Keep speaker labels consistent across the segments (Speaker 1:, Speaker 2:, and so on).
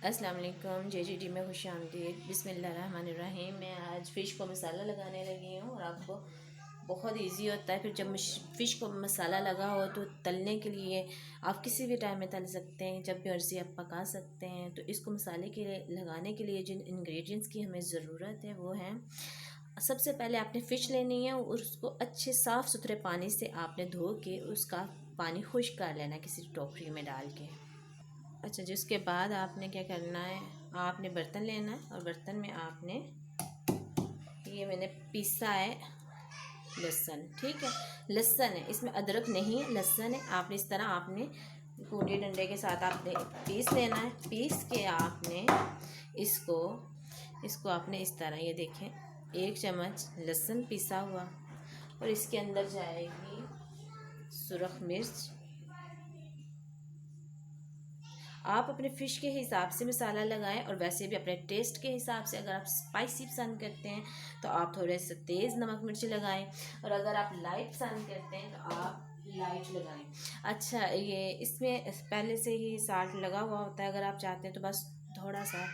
Speaker 1: अस्सलाम वालेकुम। JGD में खुश आमदीद। बिस्मिल्लाहिर्रहमानिर्रहीम। मैं आज फ़िश को मसाला लगाने लगी हूँ और आपको बहुत इजी होता है। फिर जब फ़िश को मसाला लगा हो तो तलने के लिए आप किसी भी टाइम में तल सकते हैं, जब भी मर्ज़ी आप पका सकते हैं। तो इसको मसाले के लिए लगाने के लिए जिन इंग्रेडिएंट्स की हमें ज़रूरत है वो हैं, सबसे पहले आपने फ़िश लेनी है और उसको अच्छे साफ़ सुथरे पानी से आपने धो के उसका पानी खुश्क कर लेना किसी टोकरी में डाल के। अच्छा, जिसके बाद आपने क्या करना है, आपने बर्तन लेना है और बर्तन में आपने ये मैंने पीसा है लहसुन, ठीक है। लहसुन है, इसमें अदरक नहीं है, लहसुन है। आपने इस तरह आपने कूटे डंडे के साथ आपने पीस लेना है। पीस के आपने इसको इसको आपने इस तरह, ये देखें, 1 चम्मच लहसुन पिसा हुआ और इसके अंदर जाएगी सुरख मिर्च। आप अपने फ़िश के हिसाब से मसाला लगाएं और वैसे भी अपने टेस्ट के हिसाब से, अगर आप स्पाइसी पसंद करते हैं तो आप थोड़े से तेज़ नमक मिर्च लगाएं और अगर आप लाइट पसंद करते हैं तो आप लाइट लगाएं। अच्छा, ये इसमें पहले से ही साल्ट लगा हुआ होता है, अगर आप चाहते हैं तो बस थोड़ा सा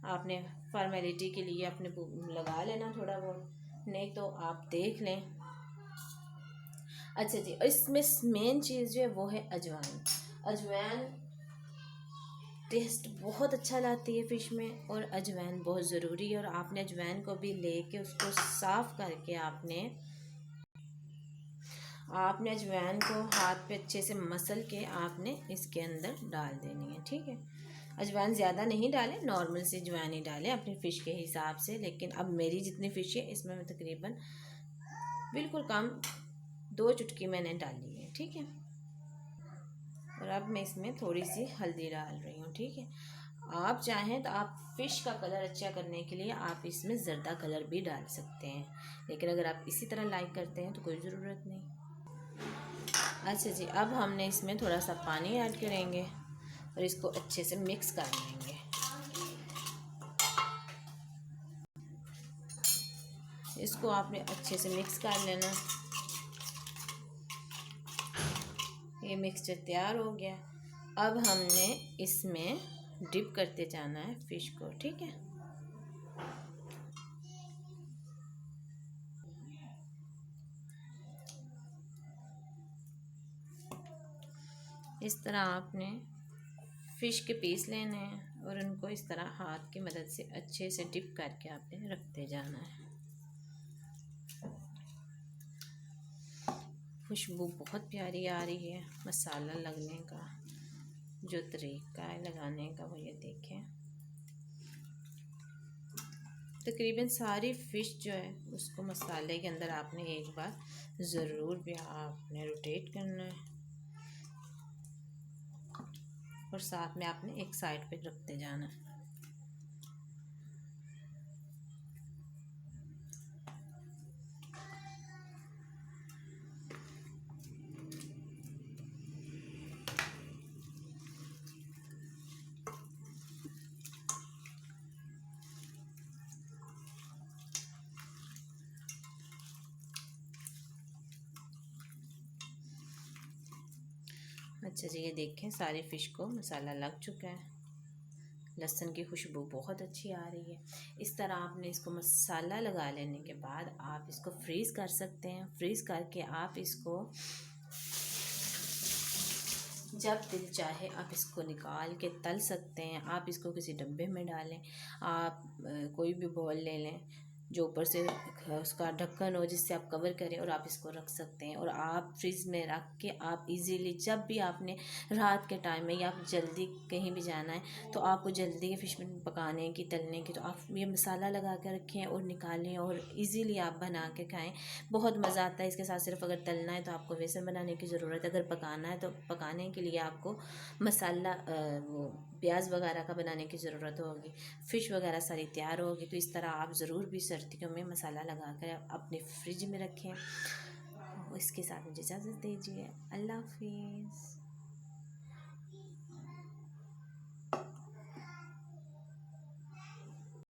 Speaker 1: आपने फॉर्मेलिटी के लिए अपने लगा लेना थोड़ा बहुत, नहीं तो आप देख लें। अच्छा जी, इसमें मेन चीज़ जो है वो है अजवाइन। अजवाइन टेस्ट बहुत अच्छा लाती है फ़िश में और अजवाइन बहुत ज़रूरी है। और आपने अजवाइन को भी लेके उसको साफ़ करके आपने अजवाइन को हाथ पे अच्छे से मसल के आपने इसके अंदर डाल देनी है, ठीक है। अजवाइन ज़्यादा नहीं डालें, नॉर्मल सी अजवाइन ही डालें अपनी फ़िश के हिसाब से। लेकिन अब मेरी जितनी फ़िश है इसमें मैं तकरीबन बिल्कुल कम 2 चुटकी मैंने डाली है, ठीक है। और अब मैं इसमें थोड़ी सी हल्दी डाल रही हूँ, ठीक है। आप चाहें तो आप फ़िश का कलर अच्छा करने के लिए आप इसमें ज़र्दा कलर भी डाल सकते हैं, लेकिन अगर आप इसी तरह लाइक करते हैं तो कोई ज़रूरत नहीं। अच्छा जी, अब हमने इसमें थोड़ा सा पानी ऐड करेंगे और इसको अच्छे से मिक्स कर लेंगे। इसको आपने अच्छे से मिक्स कर लेना। ये मिक्सचर तैयार हो गया। अब हमने इसमें डिप करते जाना है फ़िश को, ठीक है। इस तरह आपने फ़िश के पीस लेने हैं और उनको इस तरह हाथ की मदद से अच्छे से डिप करके आपने रखते जाना है। खुशबू बहुत प्यारी आ रही है मसाला लगने का। जो तरीका है लगाने का वो ये देखें। तकरीबन सारी फ़िश जो है उसको मसाले के अंदर आपने एक बार ज़रूर भी आपने रोटेट करना है और साथ में आपने एक साइड पे रखते जाना है। अच्छा जी, ये देखें सारी फ़िश को मसाला लग चुका है। लहसुन की खुशबू बहुत अच्छी आ रही है। इस तरह आपने इसको मसाला लगा लेने के बाद आप इसको फ्रीज़ कर सकते हैं। फ्रीज़ करके आप इसको जब दिल चाहे आप इसको निकाल के तल सकते हैं। आप इसको किसी डब्बे में डालें, आप कोई भी बॉल ले लें जो ऊपर से उसका ढक्कन हो जिससे आप कवर करें और आप इसको रख सकते हैं। और आप फ्रिज में रख के आप इजीली जब भी आपने रात के टाइम में या आप जल्दी कहीं भी जाना है तो आपको जल्दी फ़िश पकाने की, तलने की, तो आप ये मसाला लगा कर रखें और निकालें और इजीली आप बना के खाएं। बहुत मज़ा आता है इसके साथ। सिर्फ अगर तलना है तो आपको बेसन बनाने की ज़रूरत है, अगर पकाना है तो पकाने के लिए आपको मसाला वो प्याज वगैरह का बनाने की ज़रूरत होगी। फ़िश वगैरह सारी तैयार होगी। तो इस तरह आप ज़रूर भी सर्दियों में मसाला लगा कर अपने फ्रिज में रखें। इसके साथ मुझे इजाज़त दीजिए। अल्लाह हाफिज़।